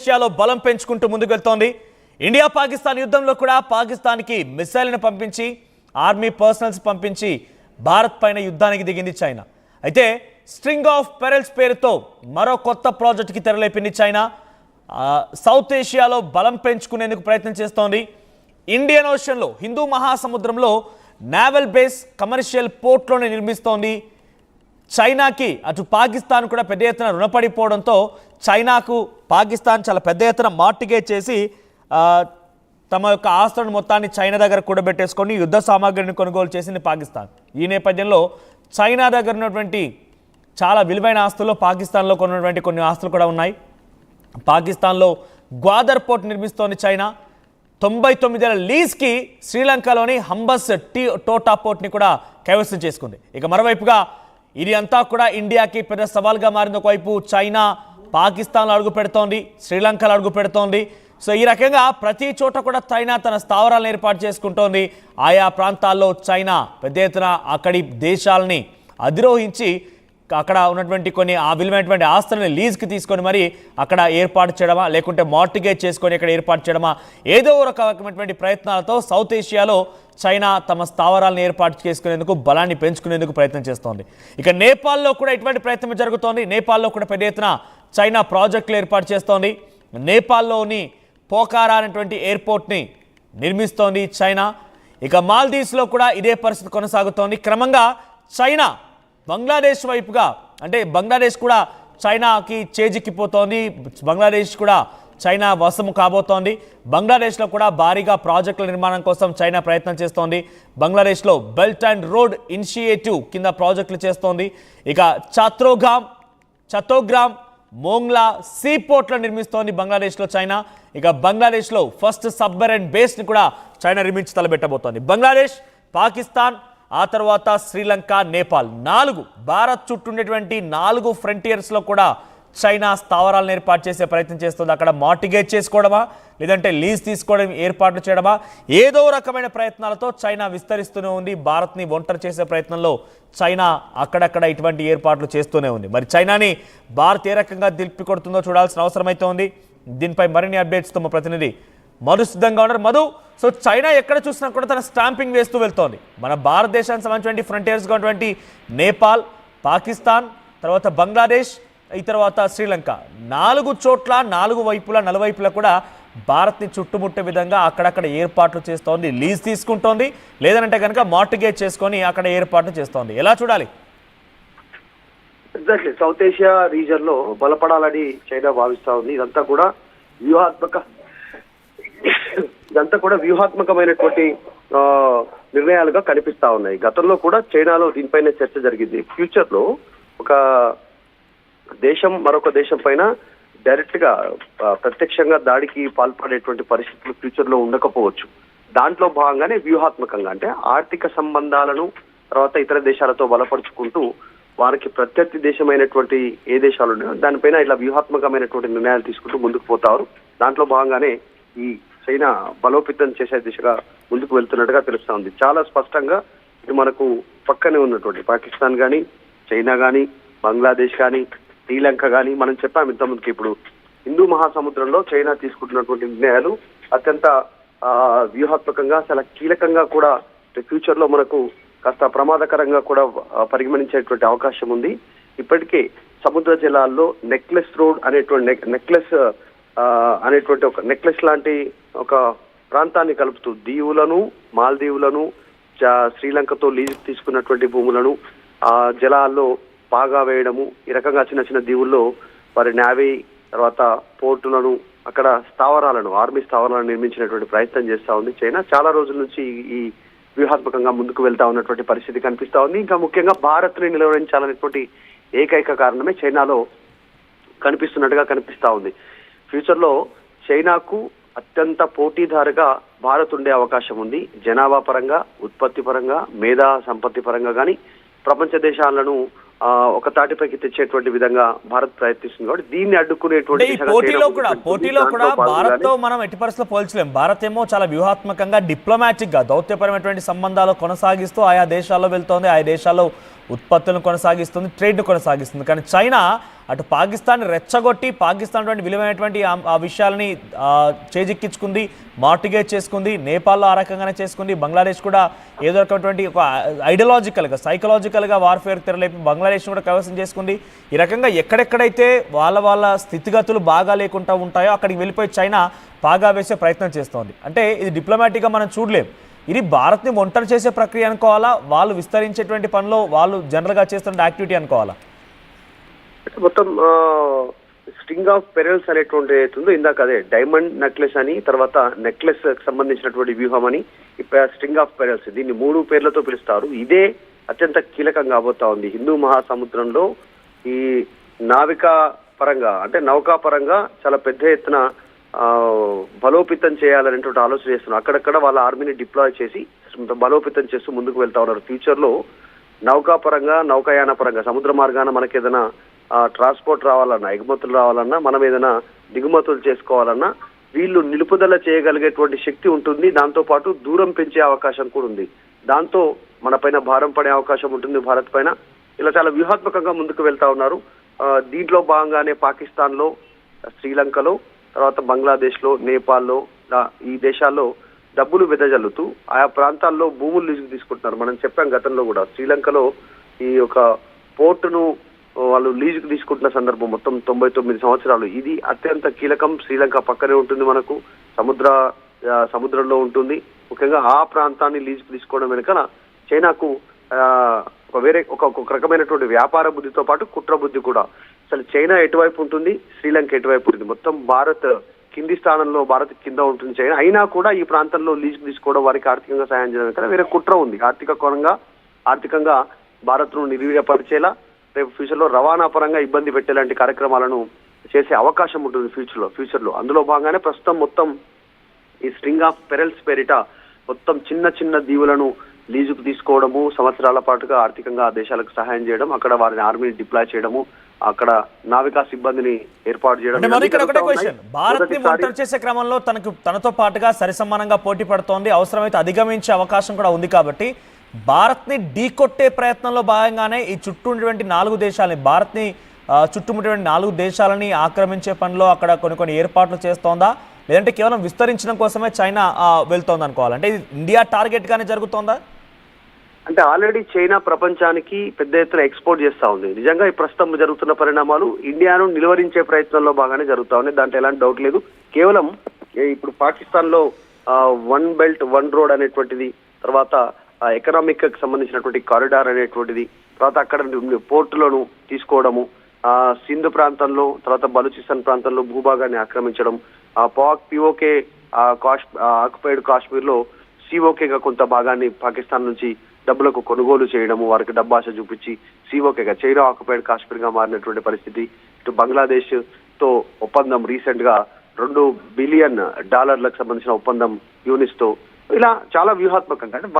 ఏషియాలో బలం పెంచుకుంటూ ముందుకు వెళ్తోంది. ఇండియా పాకిస్తాన్ యుద్ధంలో కూడా పాకిస్తాన్కి మిసైల్ను పంపించి ఆర్మీ పర్సనల్స్ పంపించి భారత్ పైన యుద్ధానికి దిగింది చైనా. అయితే స్ట్రింగ్ ఆఫ్ పెరల్స్ పేరుతో మరో కొత్త ప్రాజెక్టుకి తెరలేపింది చైనా. సౌత్ ఏషియాలో బలం పెంచుకునేందుకు ప్రయత్నం చేస్తోంది. ఇండియన్ ఓషన్లో హిందూ మహాసముద్రంలో నేవల్ బేస్ కమర్షియల్ పోర్ట్లోనే నిర్మిస్తోంది. చైనాకి అటు పాకిస్తాన్ కూడా పెద్ద ఎత్తున రుణపడిపోవడంతో చైనాకు పాకిస్తాన్ చాలా పెద్ద ఎత్తున మార్టిగేజ్ చేసి తమ యొక్క ఆస్తులను మొత్తాన్ని చైనా దగ్గర కూడబెట్టేసుకొని యుద్ధ సామాగ్రిని కొనుగోలు చేసింది పాకిస్తాన్. ఈ నేపథ్యంలో చైనా దగ్గర ఉన్నటువంటి చాలా విలువైన ఆస్తుల్లో పాకిస్తాన్లో కొన్నటువంటి కొన్ని ఆస్తులు కూడా ఉన్నాయి. పాకిస్తాన్లో గ్వాదర్ పోర్ట్ నిర్మిస్తోంది చైనా. 99 ఏళ్ల లీజ్కి శ్రీలంకలోని హంబస్ టోటా పోర్ట్ని కూడా కైవసం చేసుకుంది. ఇక మరోవైపుగా ఇది అంతా కూడా ఇండియాకి పెద్ద సవాల్గా మారింది. ఒకవైపు చైనా పాకిస్తాన్లో అడుగు పెడుతోంది, శ్రీలంకలో అడుగు పెడుతోంది. సో ఈ రకంగా ప్రతి చోట కూడా చైనా తన స్థావరాలను ఏర్పాటు చేసుకుంటోంది. ఆయా ప్రాంతాల్లో చైనా పెద్ద ఎత్తున అక్కడి దేశాలని అధిరోహించి అక్కడ ఉన్నటువంటి కొన్ని ఆ విలువైనటువంటి ఆస్తులను లీజ్కి తీసుకొని మరి అక్కడ ఏర్పాటు చేయడమా, లేకుంటే మార్టిగేజ్ చేసుకొని అక్కడ ఏర్పాటు చేయడమా, ఏదో రకమైనటువంటి ప్రయత్నాలతో సౌత్ ఏషియాలో చైనా తమ స్థావరాలను ఏర్పాటు చేసుకునేందుకు బలాన్ని పెంచుకునేందుకు ప్రయత్నం చేస్తోంది. ఇక నేపాల్లో కూడా ఇటువంటి ప్రయత్నం జరుగుతోంది. నేపాల్లో కూడా పెద్ద ఎత్తున చైనా ప్రాజెక్టులు ఏర్పాటు చేస్తోంది. నేపాల్లోని పోఖారా అనేటువంటి ఎయిర్పోర్ట్ని నిర్మిస్తోంది చైనా. ఇక మాల్దీవ్స్లో కూడా ఇదే పరిస్థితి కొనసాగుతోంది. క్రమంగా చైనా బంగ్లాదేశ్ వైపుగా, అంటే బంగ్లాదేశ్ కూడా చైనాకి చేజిక్కిపోతోంది. బంగ్లాదేశ్ కూడా చైనా వశము కాబోతోంది. బంగ్లాదేశ్లో కూడా భారీగా ప్రాజెక్టుల నిర్మాణం కోసం చైనా ప్రయత్నం చేస్తోంది. బంగ్లాదేశ్లో బెల్ట్ అండ్ రోడ్ ఇనిషియేటివ్ కింద ప్రాజెక్టులు చేస్తోంది. ఇక చతోగ్రామ్ మోంగ్లా సీ పోర్ట్లను నిర్మిస్తోంది బంగ్లాదేశ్లో చైనా. ఇక బంగ్లాదేశ్లో ఫస్ట్ సబ్మెరైన్ బేస్ని కూడా చైనా నిర్మించి తలబెట్టబోతోంది. బంగ్లాదేశ్, పాకిస్తాన్, ఆ తర్వాత శ్రీలంక, నేపాల్ 4 భారత్ చుట్టూ ఉండేటువంటి 4 ఫ్రంటియర్స్లో కూడా చైనా స్థావరాలను ఏర్పాటు చేసే ప్రయత్నం చేస్తుంది. అక్కడ మార్టిగేజ్ చేసుకోవడమా, లేదంటే లీజ్ తీసుకోవడం ఏర్పాట్లు చేయడమా, ఏదో రకమైన ప్రయత్నాలతో చైనా విస్తరిస్తూనే ఉంది. భారత్ని ఒంటరి చేసే ప్రయత్నంలో చైనా అక్కడక్కడ ఇటువంటి ఏర్పాట్లు చేస్తూనే ఉంది. మరి చైనాని భారత్ ఏ రకంగా దిల్పి కొడుతుందో చూడాల్సిన అవసరం అయితే ఉంది. దీనిపై మరిన్ని అప్డేట్స్తో మా ప్రతినిధి మధు సిద్ధంగా ఉన్నారు. మధు, సో చైనా ఎక్కడ చూసినా కూడా తన స్టాంపింగ్ వేస్తూ వెళ్తోంది. మన భారతదేశానికి సంబంధించిన ఫ్రంటియర్స్గా ఉన్నటువంటి నేపాల్, పాకిస్తాన్, తర్వాత బంగ్లాదేశ్, ఈ తర్వాత శ్రీలంక 4 చోట్ల 4 వైపులా నలువైపులా కూడా భారత్ని చుట్టుముట్టే విధంగా అక్కడక్కడ ఏర్పాట్లు చేస్తోంది. లీజ్ తీసుకుంటోంది, లేదంటే కనుక మార్టిగేజ్ చేసుకొని అక్కడ ఏర్పాట్లు చేస్తోంది. ఎలా చూడాలి? ఎగ్జాక్ట్లీ సౌత్ ఏషియా రీజన్ లో బలపడాలని చైనా భావిస్తా ఉంది. ఇదంతా కూడా వ్యూహాత్మకమైనటువంటి నిర్ణయాలుగా కనిపిస్తా ఉన్నాయి. గతంలో కూడా చైనాలో దీనిపైన చర్చ జరిగింది. ఫ్యూచర్ లో ఒక దేశం మరొక దేశం పైన డైరెక్ట్ గా ప్రత్యక్షంగా దాడికి పాల్పడేటువంటి పరిస్థితులు ఫ్యూచర్ లో ఉండకపోవచ్చు. దాంట్లో భాగంగానే వ్యూహాత్మకంగా, అంటే ఆర్థిక సంబంధాలను తర్వాత ఇతర దేశాలతో బలపరుచుకుంటూ వారికి ప్రత్యర్థి దేశమైనటువంటి ఏ దేశాలు ఉన్నాయో దానిపైన ఇట్లా వ్యూహాత్మకమైనటువంటి నిర్ణయాలు తీసుకుంటూ ముందుకు పోతారు. దాంట్లో భాగంగానే ఈ చైనా బలోపేతం చేసే దిశగా ముందుకు వెళ్తున్నట్టుగా తెలుస్తా ఉంది. చాలా స్పష్టంగా ఇది మనకు పక్కనే ఉన్నటువంటి పాకిస్తాన్ కానీ, చైనా కానీ, బంగ్లాదేశ్ కానీ, శ్రీలంక కానీ మనం చెప్పాము ఇంతకుముందుకి. ఇప్పుడు హిందూ మహాసముద్రంలో చైనా తీసుకుంటున్నటువంటి నిర్ణయాలు అత్యంత వ్యూహాత్మకంగా, చాలా కీలకంగా కూడా ఫ్యూచర్ లో మనకు కాస్త ప్రమాదకరంగా కూడా పరిగణించేటువంటి అవకాశం ఉంది. ఇప్పటికే సముద్ర జలాల్లో నెక్లెస్ రోడ్ అనేటువంటి ఒక నెక్లెస్ లాంటి ఒక ప్రాంతాన్ని కలుపుతూ దీవులను, మాల్దీవులను, శ్రీలంకతో లీజు తీసుకున్నటువంటి భూములను ఆ జలాల్లో బాగా వేయడము, ఈ రకంగా చిన్న చిన్న దీవుల్లో వారి నేవీ తర్వాత పోర్టులను, అక్కడ స్థావరాలను, ఆర్మీ స్థావరాలను నిర్మించినటువంటి ప్రయత్నం చేస్తా ఉంది చైనా. చాలా రోజుల నుంచి ఈ వ్యూహాత్మకంగా ముందుకు వెళ్తా ఉన్నటువంటి పరిస్థితి కనిపిస్తా ఉంది. ఇంకా ముఖ్యంగా భారత్ ని నిలవరించాలనేటువంటి ఏకైక కారణమే చైనాలో కనిపిస్తున్నట్టుగా కనిపిస్తా ఉంది. ఫ్యూచర్ లో చైనాకు అత్యంత పోటీదారుగా భారత్ ఉండే అవకాశం ఉంది. జనాభా పరంగా, ఉత్పత్తి పరంగా, మేధా సంపత్తి పరంగా కానీ ప్రపంచ దేశాలను ఒక తాటిపైకి తెచ్చేటువంటి విధంగా భారత్ ప్రయత్నిస్తుంది. కాబట్టి దీన్ని అడ్డుకునేటువంటి పోటీలో కూడా భారత్ తో మనం ఎట్టి పరిస్థితుల్లో పోల్చలేం. భారత్ ఏమో చాలా వ్యూహాత్మకంగా, డిప్లొమాటిక్ గా, దౌత్యపరమైనటువంటి సంబంధాలు కొనసాగిస్తూ ఆయా దేశాల్లో వెళ్తోంది, ఆయా దేశాల్లో ఉత్పత్తులను కొనసాగిస్తుంది, ట్రేడ్ను కొనసాగిస్తుంది. కానీ చైనా అటు పాకిస్తాన్ రెచ్చగొట్టి పాకిస్తాన్ విలువైనటువంటి ఆ విషయాలని చేజిక్కించుకుంది, మార్టిగేజ్ చేసుకుంది. నేపాల్లో ఆ రకంగానే చేసుకుంది. బంగ్లాదేశ్ కూడా ఏదో రకమైనటువంటి ఒక ఐడియాలజికల్గా సైకలాజికల్గా వార్ఫేర్ తెరలేపి బంగ్లాదేశ్ కూడా కైవసం చేసుకుంది. ఈ రకంగా ఎక్కడెక్కడైతే వాళ్ళ స్థితిగతులు బాగా లేకుండా ఉంటాయో అక్కడికి వెళ్ళిపోయి చైనా పాగా వేసే ప్రయత్నం చేస్తోంది. అంటే ఇది డిప్లొమాటిక్గా మనం చూడలేం. ఇది భారత్ని ఒంటరి చేసే ప్రక్రియ అనుకోవాలా, వాళ్ళు విస్తరించేటువంటి పనిలో వాళ్ళు జనరల్గా చేస్తున్న యాక్టివిటీ అనుకోవాలా? మొత్తం స్ట్రింగ్ ఆఫ్ పెరల్స్ అనేటువంటి అవుతుందో ఇందాక అదే డైమండ్ నెక్లెస్ అని, తర్వాత నెక్లెస్ సంబంధించినటువంటి వ్యూహం అని, స్ట్రింగ్ ఆఫ్ పెరల్స్, దీన్ని 3 పేర్లతో పిలుస్తారు. ఇదే అత్యంత కీలకం కాబోతా ఉంది. హిందూ మహాసముద్రంలో ఈ నావికా పరంగా అంటే నౌకా పరంగా చాలా పెద్ద ఎత్తున బలోపేతం చేయాలనేటువంటి ఆలోచన చేస్తున్నారు. అక్కడక్కడ వాళ్ళ ఆర్మీని డిప్లాయ్ చేసి బలోపేతం చేస్తూ ముందుకు వెళ్తా ఉన్నారు. ఫ్యూచర్ లో నౌకా పరంగా, నౌకాయాన పరంగా, సముద్ర మార్గాన మనకి ఏదైనా ట్రాన్స్పోర్ట్ రావాలన్నా, ఎగుమతులు రావాలన్నా, మనం ఏదైనా దిగుమతులు చేసుకోవాలన్నా వీళ్ళు నిలుపుదల చేయగలిగేటువంటి శక్తి ఉంటుంది. దాంతో పాటు దూరం పెంచే అవకాశం కూడా ఉంది. దాంతో మన పైన భారం పడే అవకాశం ఉంటుంది భారత్ పైన. ఇలా చాలా వ్యూహాత్మకంగా ముందుకు వెళ్తా ఉన్నారు. దీంట్లో భాగంగానే పాకిస్తాన్ లో, శ్రీలంకలో, తర్వాత బంగ్లాదేశ్ లో, నేపాల్లో, ఈ దేశాల్లో డబ్బులు వెదజల్లుతూ ఆయా ప్రాంతాల్లో భూములు లీజుకు తీసుకుంటున్నారు. మనం చెప్పాం గతంలో కూడా, శ్రీలంకలో ఈ యొక్క పోర్టును వాళ్ళు లీజుకు తీసుకుంటున్న సందర్భం మొత్తం 99 సంవత్సరాలు. ఇది అత్యంత కీలకం. శ్రీలంక పక్కనే ఉంటుంది, మనకు సముద్రంలో ఉంటుంది. ముఖ్యంగా ఆ ప్రాంతాన్ని లీజుకు తీసుకోవడం వెనుక చైనాకు ఒక రకమైనటువంటి వ్యాపార బుద్ధితో పాటు కుట్ర బుద్ధి కూడా. అసలు చైనా ఎటువైపు ఉంటుంది, శ్రీలంక ఎటువైపు ఉంటుంది, మొత్తం భారత్ కింది స్థానంలో, భారత్ కింద ఉంటుంది చైనా. అయినా కూడా ఈ ప్రాంతంలో లీజుకు తీసుకోవడం, వారికి ఆర్థికంగా సాయం చేయడం కదా వేరే కుట్ర ఉంది. ఆర్థికంగా భారత్ ను నిర్వీర్యపరిచేలా, రేపు ఫ్యూచర్ లో రవాణా పరంగా ఇబ్బంది పెట్టేలాంటి కార్యక్రమాలను చేసే అవకాశం ఉంటుంది ఫ్యూచర్ లో. అందులో భాగంగానే ప్రస్తుతం మొత్తం ఈ స్ట్రింగ్ ఆఫ్ పెరల్స్ పేరిట మొత్తం చిన్న దీవులను లీజుకు తీసుకోవడము, సంవత్సరాల పాటుగా ఆర్థికంగా ఆ దేశాలకు సహాయం చేయడం, అక్కడ వారిని ఆర్మీని డిప్లాయ్ చేయడము, అక్కడ నావికా సిబ్బందిని ఏర్పాటు చేయడం. భారత్ ని ఒంటరి చేసే క్రమంలో తనతో పాటుగా సరిసమానంగా పోటీ పడుతోంది. అవసరమైతే అధిగమించే అవకాశం కూడా ఉంది. కాబట్టి భారత్ ని ఢీకొట్టే ప్రయత్నంలో భాగంగానే ఈ చుట్టూ ఉన్నటువంటి 4 దేశాలని, భారత్ ని చుట్టుముట్టేటువంటి 4 దేశాలని ఆక్రమించే పనిలో అక్కడ కొన్ని ఏర్పాట్లు చేస్తోందా, లేదంటే కేవలం విస్తరించడం కోసమే చైనా వెళ్తోంది అనుకోవాలి? అంటే ఇది ఇండియా టార్గెట్ గానే జరుగుతోందా? అంటే ఆల్రెడీ చైనా ప్రపంచానికి పెద్ద ఎత్తున ఎక్స్పోర్ట్ చేస్తా ఉంది. నిజంగా ఈ ప్రస్తుతం జరుగుతున్న పరిణామాలు ఇండియాను నిలువరించే ప్రయత్నంలో బాగానే జరుగుతా ఉన్నాయి, దాంట్లో ఎలాంటి డౌట్ లేదు. కేవలం ఇప్పుడు పాకిస్తాన్ లో 1 బెల్ట్ 1 రోడ్ అనేటువంటిది, తర్వాత ఎకనామిక్ కి సంబంధించినటువంటి కారిడార్ అనేటువంటిది, తర్వాత అక్కడ పోర్టులను తీసుకోవడము, సింధ్ ప్రాంతంలో, తర్వాత బలూచిస్తాన్ ప్రాంతంలో భూభాగాన్ని ఆక్రమించడం, పిఓకే ఆక్యుపైడ్ కాశ్మీర్ లో సిఓకేగా కొంత భాగాన్ని పాకిస్తాన్ నుంచి డబ్బులకు కొనుగోలు చేయడము, వారికి డబ్బాశ చూపించి సిఓకేగా చైనా ఆక్యుపైడ్ కాశ్మీర్ గా మారినటువంటి పరిస్థితి. ఇటు బంగ్లాదేశ్ తో ఒప్పందం రీసెంట్ గా $2 బిలియన్ సంబంధించిన ఒప్పందం యూనిస్ తో, ఇలా చాలా వ్యూహాత్మకంగా